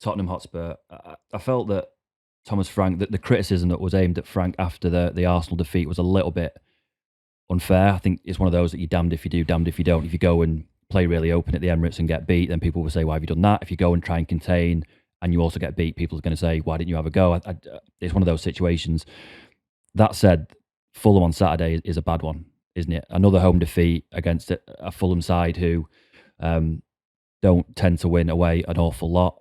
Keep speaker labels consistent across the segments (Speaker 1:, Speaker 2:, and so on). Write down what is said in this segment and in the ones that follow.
Speaker 1: Tottenham Hotspur, I felt that Thomas Frank, that the criticism that was aimed at Frank after the Arsenal defeat was a little bit unfair. I think it's one of those that you're damned if you do, damned if you don't. If you go and play really open at the Emirates and get beat, then people will say, why have you done that? If you go and try and contain and you also get beat, people are going to say, why didn't you have a go? It's one of those situations. That said, Fulham on Saturday is a bad one, isn't it? Another home defeat against a Fulham side who don't tend to win away an awful lot.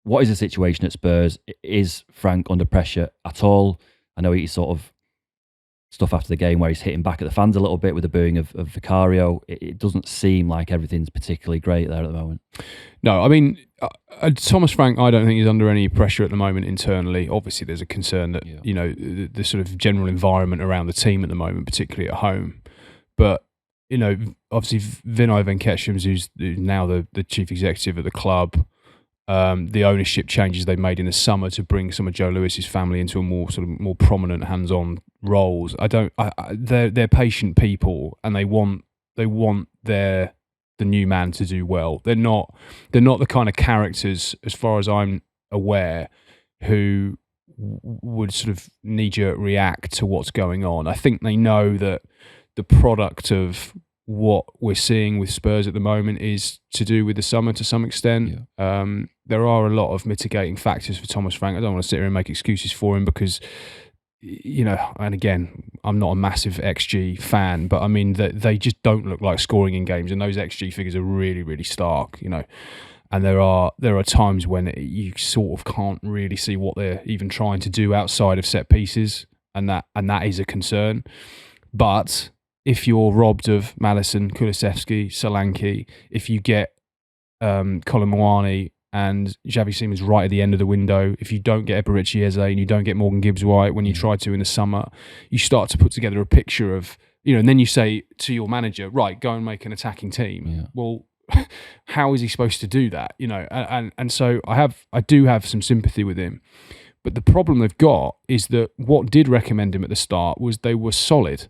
Speaker 1: What is the situation at Spurs? Is Frank under pressure at all? I know he's sort of stuff after the game where he's hitting back at the fans a little bit with the booing of Vicario. It doesn't seem like everything's particularly great there at the moment.
Speaker 2: No, I mean, Thomas Frank, I don't think he's under any pressure at the moment internally. Obviously, there's a concern that, the sort of general environment around the team at the moment, particularly at home. But, obviously, Vinay Venkatesham, who's now the chief executive at the club, the ownership changes they made in the summer to bring some of Joe Lewis's family into a more prominent hands-on roles. They're patient people, and they want the new man to do well. They're not the kind of characters, as far as I'm aware, who would sort of knee-jerk react to what's going on. I think they know that the product of what we're seeing with Spurs at the moment is to do with the summer to some extent. Yeah. There are a lot of mitigating factors for Thomas Frank. I don't want to sit here and make excuses for him because, and again, I'm not a massive XG fan, but I mean that they just don't look like scoring in games, and those XG figures are really, really stark, And there are times when you sort of can't really see what they're even trying to do outside of set pieces, and that is a concern. But if you're robbed of Maddison, Kulusevski, Solanke, if you get Colin Moani and Xavi Simons right at the end of the window, if you don't get Eberici Eze and you don't get Morgan Gibbs-White when you tried to in the summer, you start to put together a picture of, and then you say to your manager, right, go and make an attacking team. Yeah. Well, how is he supposed to do that? And so I do have some sympathy with him. But the problem they've got is that what did recommend him at the start was they were solid.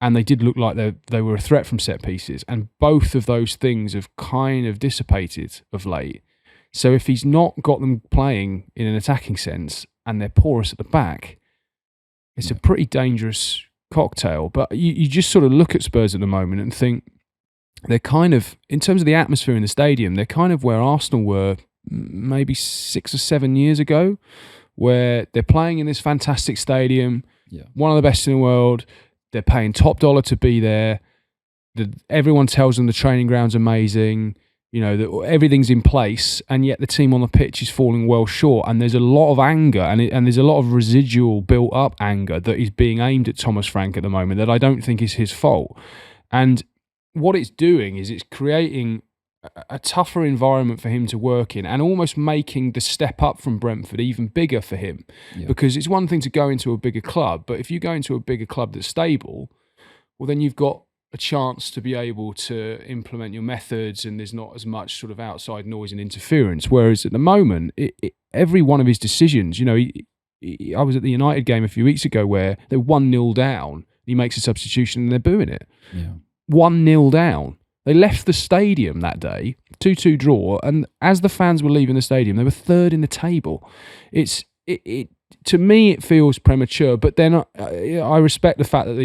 Speaker 2: And they did look like they were a threat from set pieces. And both of those things have kind of dissipated of late. So if he's not got them playing in an attacking sense and they're porous at the back, it's a pretty dangerous cocktail. But you just sort of look at Spurs at the moment and think they're kind of, in terms of the atmosphere in the stadium, they're kind of where Arsenal were maybe 6 or 7 years ago, where they're playing in this fantastic stadium, one of the best in the world. They're paying top dollar to be there. Everyone tells them the training ground's amazing. That everything's in place, and yet the team on the pitch is falling well short. And there's a lot of anger, and there's a lot of residual built-up anger that is being aimed at Thomas Frank at the moment that I don't think is his fault. And what it's doing is it's creating a tougher environment for him to work in, and almost making the step up from Brentford even bigger for him. Yeah. Because it's one thing to go into a bigger club, but if you go into a bigger club that's stable, well, then you've got a chance to be able to implement your methods, and there's not as much sort of outside noise and interference. Whereas at the moment, every one of his decisions, I was at the United game a few weeks ago where they're 1-0 down, he makes a substitution and they're booing it. Yeah. 1-0 down. They left the stadium that day, 2-2 draw, and as the fans were leaving the stadium, they were third in the table. To me, it feels premature, but then I respect the fact that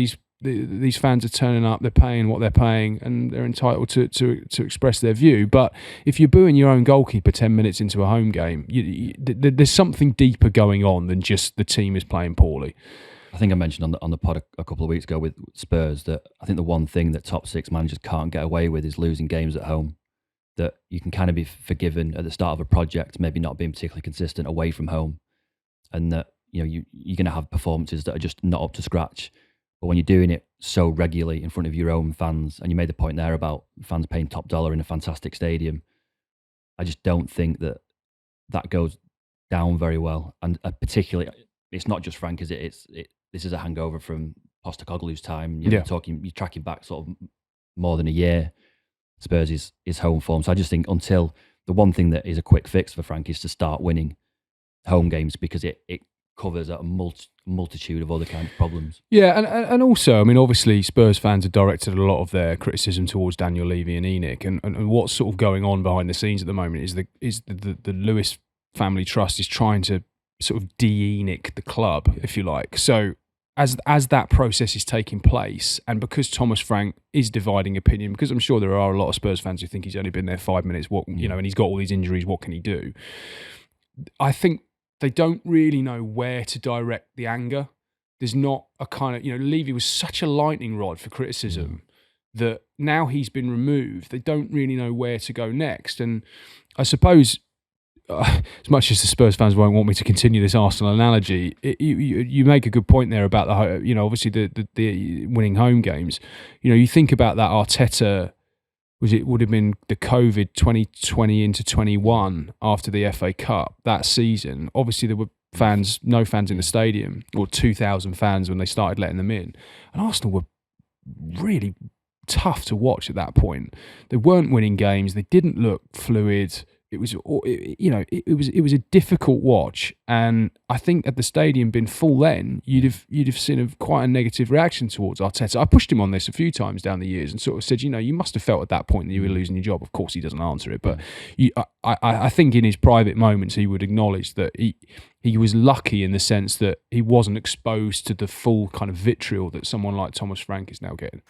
Speaker 2: these fans are turning up, they're paying what they're paying, and they're entitled to express their view. But if you're booing your own goalkeeper 10 minutes into a home game, there's something deeper going on than just the team is playing poorly.
Speaker 1: I think I mentioned on the pod a couple of weeks ago with Spurs that I think the one thing that top six managers can't get away with is losing games at home. That you can kind of be forgiven at the start of a project, maybe not being particularly consistent away from home, and that you're going to have performances that are just not up to scratch. But when you're doing it so regularly in front of your own fans, and you made the point there about fans paying top dollar in a fantastic stadium, I just don't think that goes down very well. And particularly, it's not just Frank, is it? This is a hangover from Postecoglou's time. You're tracking back sort of more than a year. Spurs is home form. So I just think until the one thing that is a quick fix for Frank is to start winning home games, because it covers a multitude of other kind of problems.
Speaker 2: Yeah, and also, I mean, obviously, Spurs fans have directed a lot of their criticism towards Daniel Levy and ENIC, and what's sort of going on behind the scenes at the moment is the Lewis Family Trust is trying to sort of de-ENIC the club, if you like. So as that process is taking place, and because Thomas Frank is dividing opinion, because I'm sure there are a lot of Spurs fans who think he's only been there 5 minutes, and he's got all these injuries, what can he do? I think they don't really know where to direct the anger. There's not a kind of, Levy was such a lightning rod for criticism that now he's been removed, they don't really know where to go next. And I suppose, as much as the Spurs fans won't want me to continue this Arsenal analogy, you make a good point there about obviously the winning home games. You think about that Arteta, would have been the COVID 2020 into 21 after the FA Cup that season. Obviously there were no fans in the stadium, or 2,000 fans when they started letting them in, and Arsenal were really tough to watch at that point. They weren't winning games. They didn't look fluid. It was a difficult watch, and I think had the stadium been full then, you'd have seen quite a negative reaction towards Arteta. I pushed him on this a few times down the years and sort of said, you must have felt at that point that you were losing your job. Of course, he doesn't answer it, but I think in his private moments he would acknowledge that he was lucky in the sense that he wasn't exposed to the full kind of vitriol that someone like Thomas Frank is now getting.